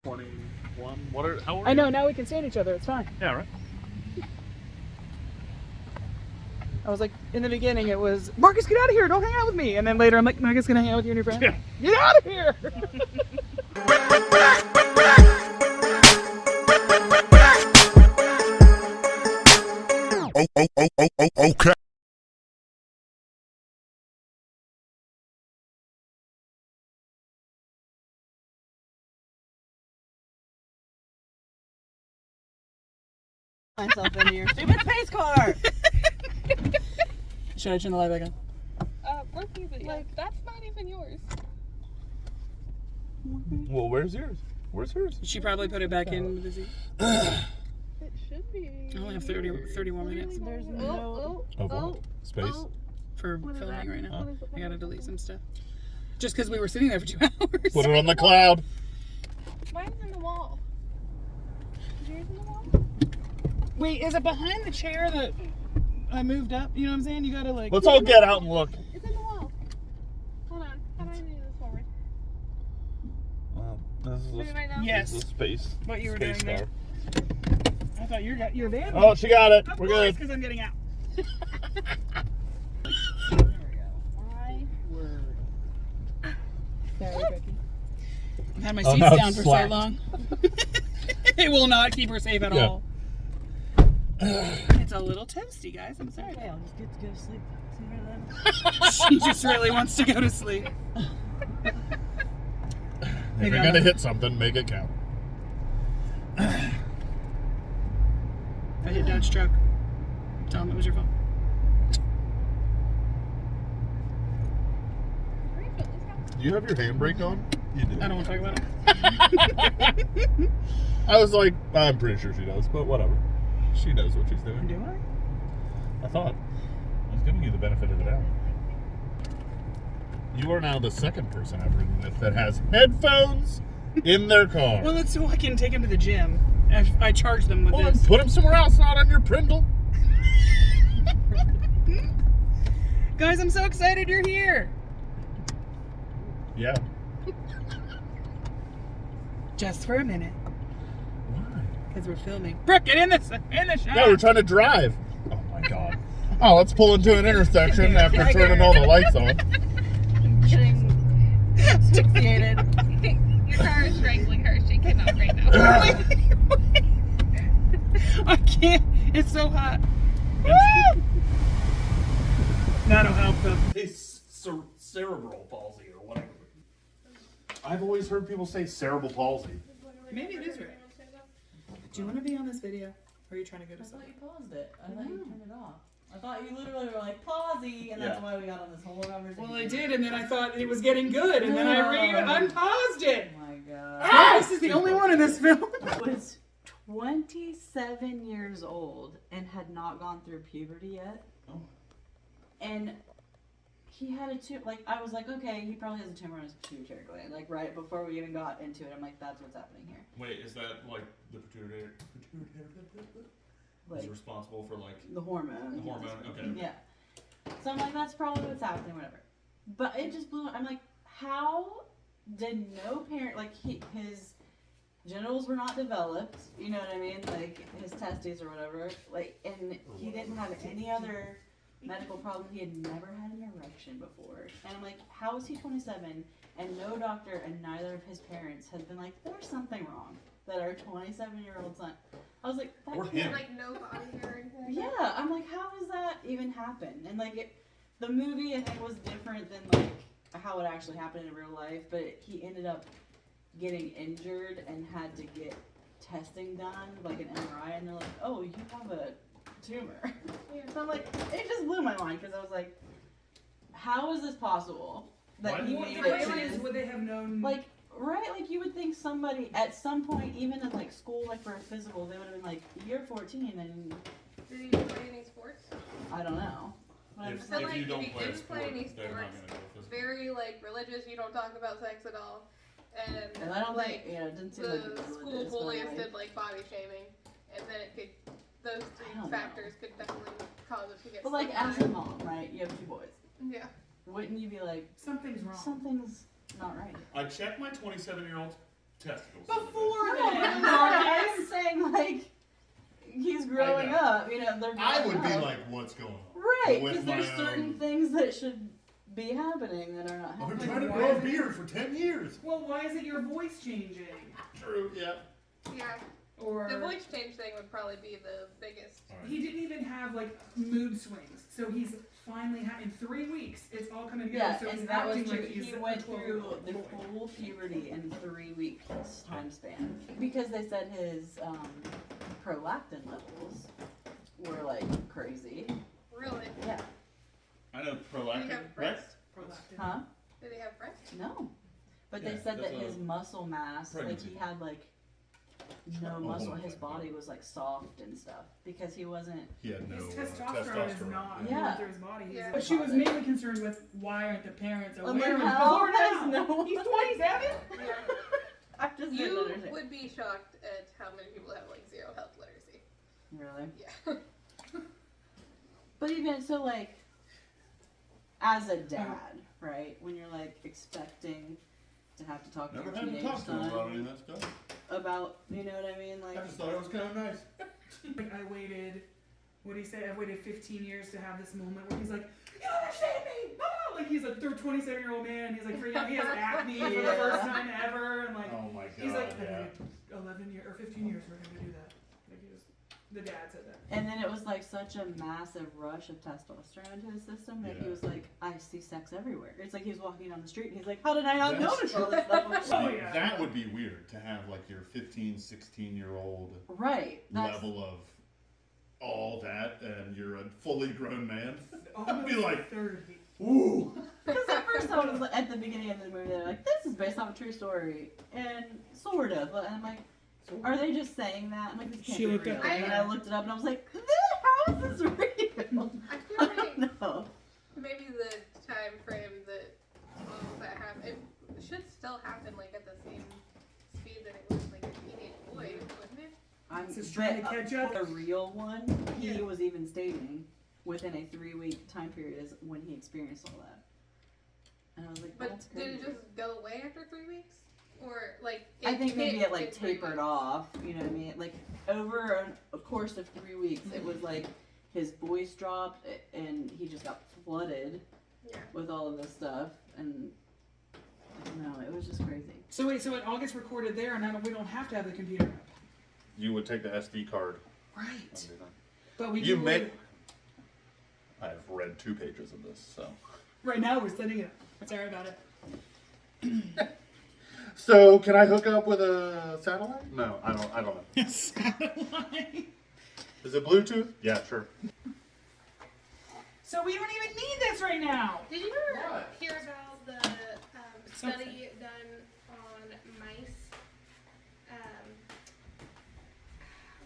21. How old are I you? know, now we can stand each other. It's fine. Yeah, right. I was like, in the beginning, it was, Marcus, get out of here. Don't hang out with me. And then later, I'm like, Marcus, can I hang out with you and your friend? Yeah. Get out of here. Okay. Myself into your stupid space car. Should I turn the light back on? Brooke, but like, that's not even yours. Well, where's yours? Where's hers? She probably put it back in the Z. It should be. I only have 30 more minutes There's no. Of what? Space? for What is filming that? right now. What is it? I gotta delete some stuff. Just because we were sitting there for 2 hours. Put it on the cloud. Mine's in the wall. Is yours in the wall? Wait, is it behind the chair that I moved up? You know what I'm saying? You gotta like... Let's all get out and look. It's in the wall. Hold on. How do I do this forward? Well, this is Put it right now? Yes. a space. What you were space doing car. there. I thought you're there. Oh, she got it. Of We're course, good. because I'm getting out. My word. Sorry, Becky. I've had my Oh, seats now it's down for slack. so long. It will not keep her safe at Yeah. all. It's a little toasty, guys. I'm sorry. Okay, I'll just get to go to sleep sooner than. She just really wants to go to sleep. If Maybe you're I'll gonna never- hit something, make it count. I hit Dodge truck. Tell him it was your fault. Do you have your handbrake on? You do. I don't want to talk about it. I was like, I'm pretty sure she does, but whatever. She knows what she's doing. Do I? I thought. I was giving you the benefit of the doubt. You are now the second person I've ridden with that has headphones in their car. Well, it's so I can take him to the gym. I charge them with Well, then this. put him somewhere else, not on your Prindle. Guys, I'm so excited you're here. Yeah. Just for a minute, Why? because we're filming. Brooke, get in the shot. Yeah, we're trying to drive. Oh my god. Oh, let's pull into an intersection after turning all the lights on. Getting asphyxiated. Your car is strangling her. She cannot right now. I can't. It's so hot. That'll help them. It's cerebral palsy or whatever. I've always heard people say cerebral palsy. Maybe it is right. Do you want to be on this video? Or are you trying to go to I thought something? you paused it. I thought you turned it off. I thought you literally were like, pausey, and that's Yeah. why we got on this whole conversation. Well, I did, and then I thought it was getting good, and then I unpaused it. Oh my god. Ah, this is the only one in this film. I was 27 years old and had not gone through puberty yet. Oh. And he had a tumor. Like, I was like, okay, he probably has a tumor in his pituitary gland. Like, right before we even got into it, I'm like, that's what's happening here. Wait, is that like the pituitary Like, is responsible for like the hormone. the hormone? Okay. Yeah. So I'm like, that's probably what's happening, whatever. But it just blew. I'm like, how did no parent, like, his genitals were not developed, you know what I mean? Like, his testes or whatever. Like, and he didn't have any other medical problem. He had never had an erection before. And I'm like, how is he 27 and no doctor and neither of his parents has been like, there's something wrong that our 27-year-old son. I was like, that Or can't him. Like no body hair or anything. yeah, I'm like, how does that even happen? And like, the movie I think was different than like how it actually happened in real life. But he ended up getting injured and had to get testing done, like an MRI, and they're like, oh, you have a tumor. Yeah. So I'm like, it just blew my mind because I was like, how is this possible that Why he do made you it think to this? Would they have known? Like, right, like you would think somebody at some point, even in like school, like for a physical, they would have been like, you're 14 and Did you play any sports? I don't know. But I'm If, just So, if like, you if don't you play a didn't sport, play any they're not sports, gonna go physical. Very like religious. You don't talk about sex at all. And I don't like think, it didn't seem like it the was school religious, but bullies like, did like body shaming, and then it could. Those I three don't know. factors could definitely cause it to get. But like, as a mom, right, you have 2 boys. Yeah. Wouldn't you be like, Something's wrong. something's not right? I check my 27-year-old testicles. Before No, then, I'm saying like he's growing know. up. You know, they're I growing would be up. like, what's going on? Right, With because there's my certain own- things that should be happening that are not I've been happening. trying to Why grow a is it- beard for 10 years. well, why isn't your voice changing? True, yeah. Yeah. Or The voice change thing would probably be the biggest. he didn't even have like mood swings, so he's finally in 3 weeks. It's all coming together. Yeah, so he's and that was acting true. like he's He a went 12 through the boy. full puberty in 3 weeks time span because they said his prolactin levels were like crazy. Really? Yeah. I know Did he prolactin, have right? breast? Prolactin. Huh? Did he have breast? No. But Yeah, they said that that's his a muscle mass, like pregnancy. he had like no Oh, muscle. my His God. body was like soft and stuff because he wasn't. He had no His testosterone is not Yeah. moving through his body. Yeah. But she was mainly concerned with why aren't the parents I'm aware like, of how before has now? no one- He's 27. Yeah. I just didn't You understand. would be shocked at how many people have like zero health literacy. Really? Yeah. But even so, like, as a dad, right? When you're like expecting to have to talk Never to your had to teenage talk to him about son any of that stuff. about, you know what I mean? I Like, just thought it was kind of nice. Like I waited, what did he say? I waited 15 years to have this moment where he's like, you don't understand me! Ah! Like he's a 27-year-old man. He's like, freaking out. He has acne for the Yeah. first time ever, and like Oh my god, he's like, yeah. 11 years or 15 years we're gonna do that. Like he was, the dad said that. and then it was like such a massive rush of testosterone to his system that he Yeah. was like, I see sex everywhere. It's like he was walking down the street and he's like, how did I not That's notice all this stuff? Oh, See, yeah. that would be weird to have like your 15, 16-year-old Right. That's, level of all that, and you're a fully grown man. Almost be like- 30. Ooh. because at first I was like, at the beginning of the movie, they're like, this is based on a true story, and sort of. And I'm like, are they just saying that? I'm like, this can't She be looked real. up- And I looked it up and I was like, how is this real? I I feel don't like know. maybe the time frame that all of that happened, it should still happen like at the same speed that it was like a teenage boy, wouldn't it? I'm Just trying to catch up. The real one, he Yeah. was even stating within a 3-week time period is when he experienced all that. And I was like, But that's did crazy. it just go away after 3 weeks? Or like I think maybe hit it like in 3 tapered weeks? off, you know what I mean? Like over a course of 3 weeks, it was like his voice dropped and he just got flooded Yeah. with all of this stuff. And I don't know, it was just crazy. So wait, so it all gets recorded there, and we don't have to have the computer up. You would take the SD card. Right. But we You can may. I've read 2 pages of this, so. Right now we're setting it up. Sorry about it. So, can I hook up with a satellite? No, I don't know. Satellite. Is it Bluetooth? Yeah, sure. So we don't even need this right now. Did you ever What? hear about the study done on mice? I'm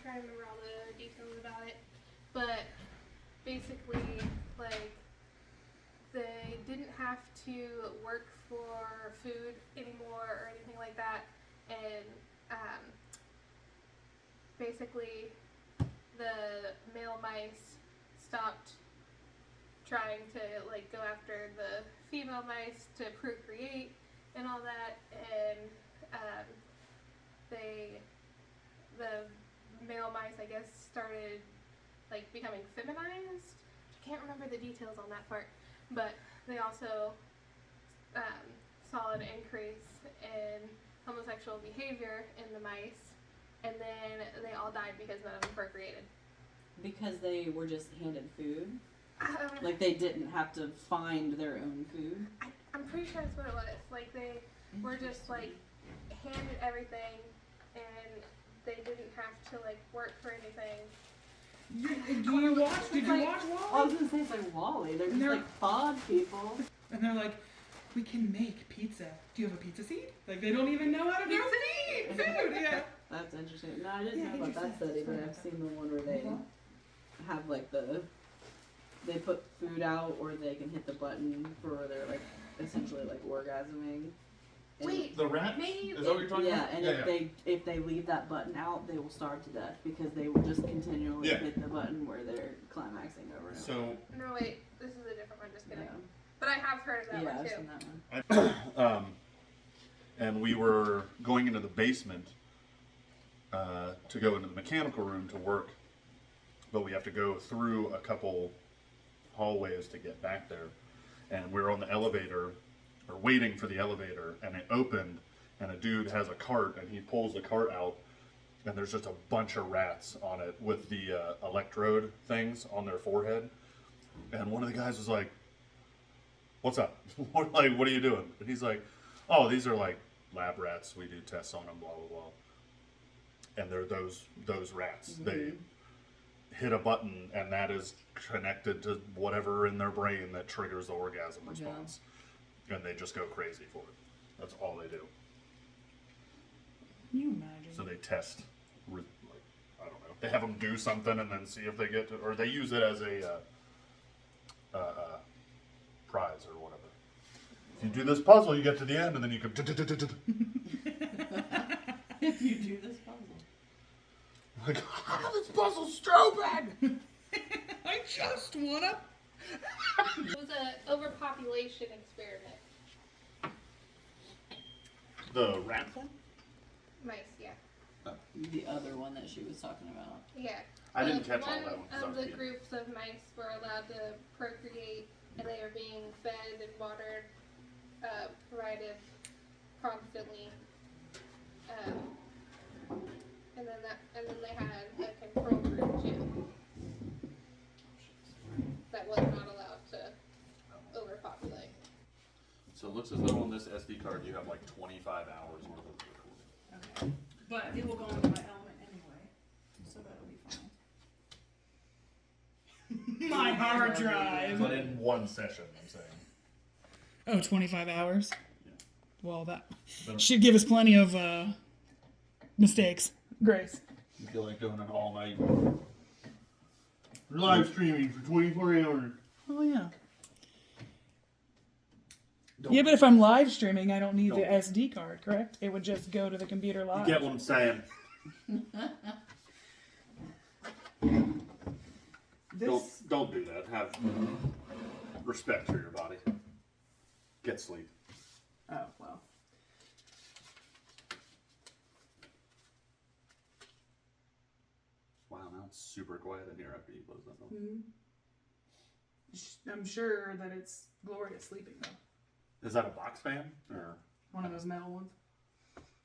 trying to remember all the details about it, but basically, like, they didn't have to work for food anymore or anything like that, and basically, the male mice stopped trying to like go after the female mice to procreate and all that, and the male mice, I guess, started like becoming feminized. I can't remember the details on that part, but they also saw an increase in homosexual behavior in the mice, and then they all died because none of them procreated. Because they were just handed food. Um, Like they didn't have to find their own food. I'm pretty sure that's what it was. Like they were just like handed everything, and they didn't have to like work for anything. Did you watch I Wall? was gonna say it's like Wally. They're just They're- like pod people. And they're like, we can make pizza. Do you have a pizza seed? Like they don't even know how to do food. Yeah. That's interesting. No, I didn't Yeah, know about that interesting. study, but Sorry I've about seen the one where they Uh-huh. have like they put food out, or they can hit the button for their like essentially like orgasming. And- Wait, The rat? maybe Is that what you're talking yeah, about? and if they leave that button out, they will starve to death because they will just continually Yeah. hit the button where they're climaxing over and over. So, no wait, this is a different one. Just kidding. Yeah, But I have heard of that yeah, one I've too. seen that one. and we were going into the basement to go into the mechanical room to work, but we have to go through a couple hallways to get back there, and we're on the elevator, or waiting for the elevator, and it opened, and a dude has a cart, and he pulls the cart out, and there's just a bunch of rats on it with the electrode things on their forehead, and one of the guys was like, "What's up? What are you doing?" And he's like, "Oh, these are like lab rats. We do tests on them, blah blah blah." And they're those rats. Mm-hmm. They hit a button, and that is connected to whatever in their brain that triggers the orgasm response, and they just go crazy for it. That's all they do. Can you imagine? So they test, like, I don't know. They have them do something and then see if they get to, or they use it as a prize or whatever. If you do this puzzle, you get to the end, and then you can. If you do this puzzle. Like, this puzzle's so bad. I just wanna. It was an overpopulation experiment. The rat thing? Mice, yeah. The other one that she was talking about. Yeah. I didn't catch all that one. One of the groups of mice were allowed to procreate, and they were being fed and watered, provided constantly. And then they had a control group too. That was not allowed to overpopulate. So it looks as though on this SD card you have like 25 hours worth of recording. Okay. But it will go into my element anyway, so that'll be fine. My hard drive. But in one session, I'm saying. Oh, 25 hours? Yeah. Well, that should give us plenty of mistakes. Grace. You feel like doing an all-night live streaming for 24 hours. Oh, yeah. Yeah, but if I'm live streaming, I don't need the SD card, correct? It would just go to the computer live. You get what I'm saying? Don't do that. Have respect for your body. Get sleep. Oh, well. Wow, now it's super quiet in here after you close that door. Mm-hmm. I'm sure that it's glorious sleeping, though. Is that a box fan? Or one of those metal ones.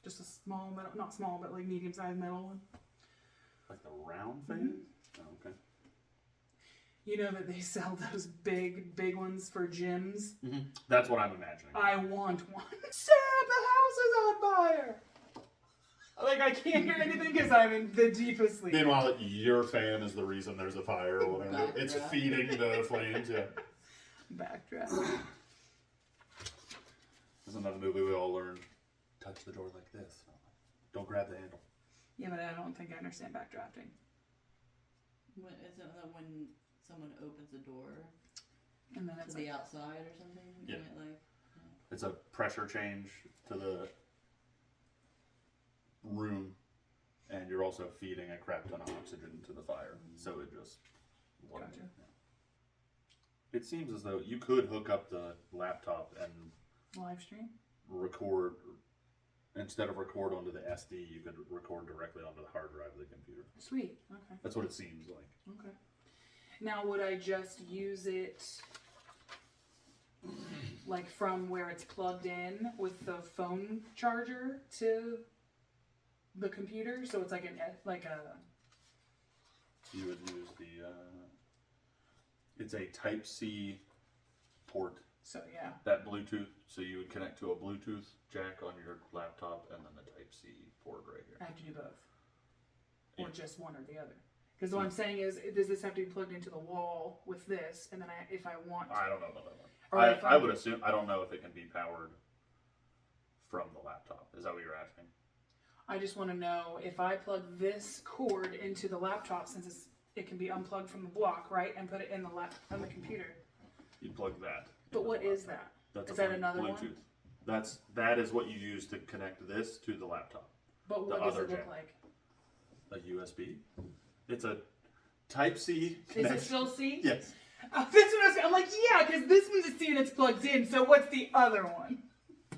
Just a small metal, not small, but like medium-sized metal one. Like the round fan? Mm-hmm. Oh, okay. You know that they sell those big ones for gyms? Mm-hmm. That's what I'm imagining. I want one. Sarah, the house is on fire! Like, I can't hear anything because I'm in the deepest sleep. Meanwhile, your fan is the reason there's a fire or whatever. It's feeding the flames, yeah. Backdraft. Isn't that a movie we all learned? Touch the door like this. Don't grab the handle. Yeah, but I don't think I understand backdrafting. Isn't that when someone opens a door and then it's to the outside or something? Yeah. Like, It's a pressure change to the room, and you're also feeding a crap ton of oxygen to the fire, so it just Gotcha. Yeah. It seems as though you could hook up the laptop and live stream? Record, instead of record onto the SD, you could record directly onto the hard drive of the computer. Sweet. Okay. That's what it seems like. Okay. Now, would I just use it like from where it's plugged in with the phone charger to the computer? So it's like You would use the it's a Type-C port. So yeah. That Bluetooth, so you would connect to a Bluetooth jack on your laptop and then the Type-C port right here. I have to do both. Or just one or the other. Because what I'm saying is, does this have to be plugged into the wall with this? And then if I want... I don't know about that one. Or I would assume, I don't know if it can be powered from the laptop. Is that what you're asking? I just want to know if I plug this cord into the laptop, since it can be unplugged from the block, right? And put it in on the computer. You plug that. But what is that? That's is that another one? Bluetooth. That is what you use to connect this to the laptop. But what does it look like? A USB. It's a Type-C connection. Is it still C? Yes. That's what I was saying. I'm like, yeah, because this means it's C and it's plugged in. So what's the other one?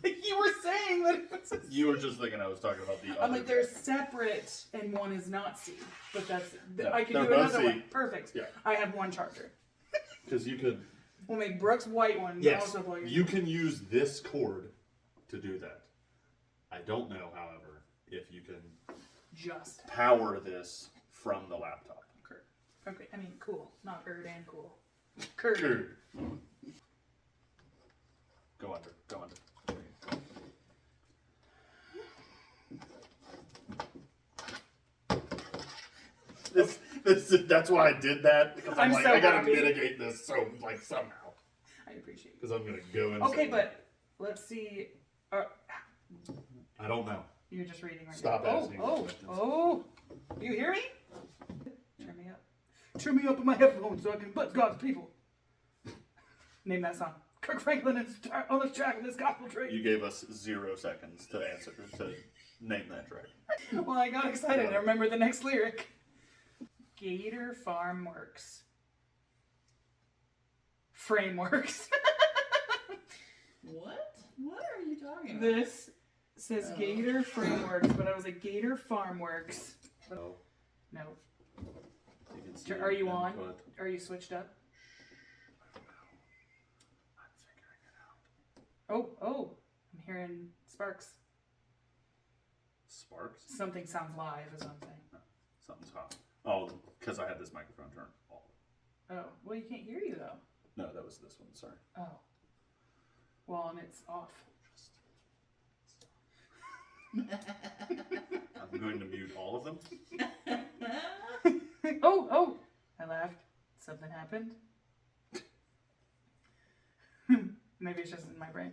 You were saying that it was a C. You were just thinking I was talking about the other. I'm like, they're separate and one is not C. But that's, No, I can they're do both another C. one. Perfect. Yeah. I have one charger. Because you could. We'll make Brooke's white one. Yes, Also plug in. you can use this cord to do that. I don't know, however, if you can Just. power this from the laptop. Kurt. Okay, I mean, cool. Not Erd and cool. Kurt. Sure. Go under. Go under. That's why I did that, because I'm like, so I gotta happy. mitigate this somehow. I appreciate it. Because I'm gonna go inside. Okay, but let's see. I don't know. You're just reading right Stop now. asking Oh, questions. oh. You hear me? Turn me up. Turn me up in my headphones so I can bless God's people. Name that song. Kirk Franklin is on the track of this gospel train. You gave us 0 seconds to answer, to name that track. Well, I got excited. I remember the next lyric. Gator Farm Works. Frameworks. What? What are you talking about? This says Gator Frameworks, but I was like, Gator Farm Works. Oh, No. you can see Are you on? input. Are you switched up? I'm figuring it out. Oh, I'm hearing sparks. Sparks? Something sounds live or something. Something's hot. Oh, because I had this microphone turned off. Oh, well, you can't hear you though. No, that was this one. Sorry. Oh. Well, and it's off. I'm going to mute all of them. Oh, I laughed. Something happened. Maybe it's just in my brain.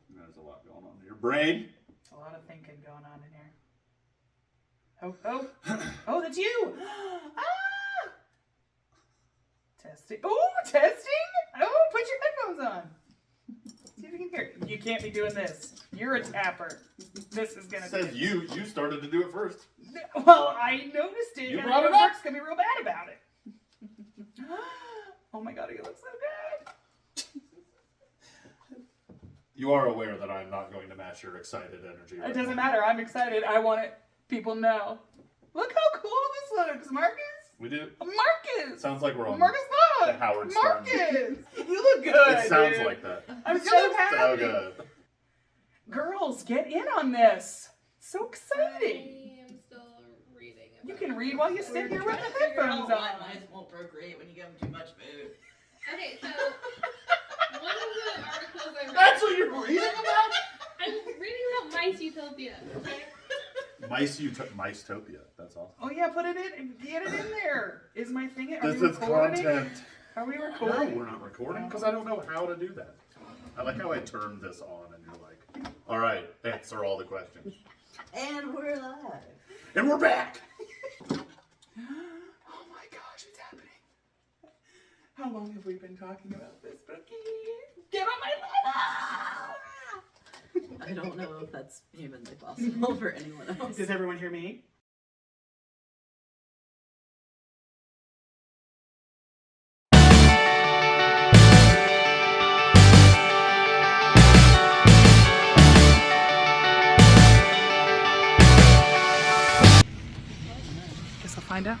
There's a lot going on in your brain. A lot of thinking going on in here. Oh, that's you! Ah! Testing. Oh, testing? Oh, put your headphones on. See if you can hear. You can't be doing this. You're a tapper. This is gonna It says be. you started to do it first. Well, I noticed it. You and brought I it know up. Mark's gonna be real bad about it. Oh my god, he looks so good. You are aware that I'm not going to match your excited energy. It right doesn't now. matter. I'm excited. I want it. People know. Look how cool this looks, Marcus. We do. Marcus. Sounds like we're on. Marcus, look. the Howard Stern. Marcus. You look good. It sounds dude. like that. I'm You so look happy. So good. Girls, get in on this. So exciting. I am still reading. You can read while you sit here with the headphones on. Mice won't procreate when you give them too much food. Okay, so one of the articles I read. That's what you're reading about? I'm reading about mice utopia. Okay. Micetopia. That's all. Oh yeah, put it in. Get it in there. Is my thing? Are This we is recording? content. Are we No, recording? we're not recording because I don't know how to do that. I like how I turned this on and you're like, all right, answer all the questions. And we're live. And we're back. Oh my gosh, it's happening. How long have we been talking about this, Brookie? Get on my level! I don't know if that's humanly possible for anyone else. Does everyone hear me? Guess I'll find out.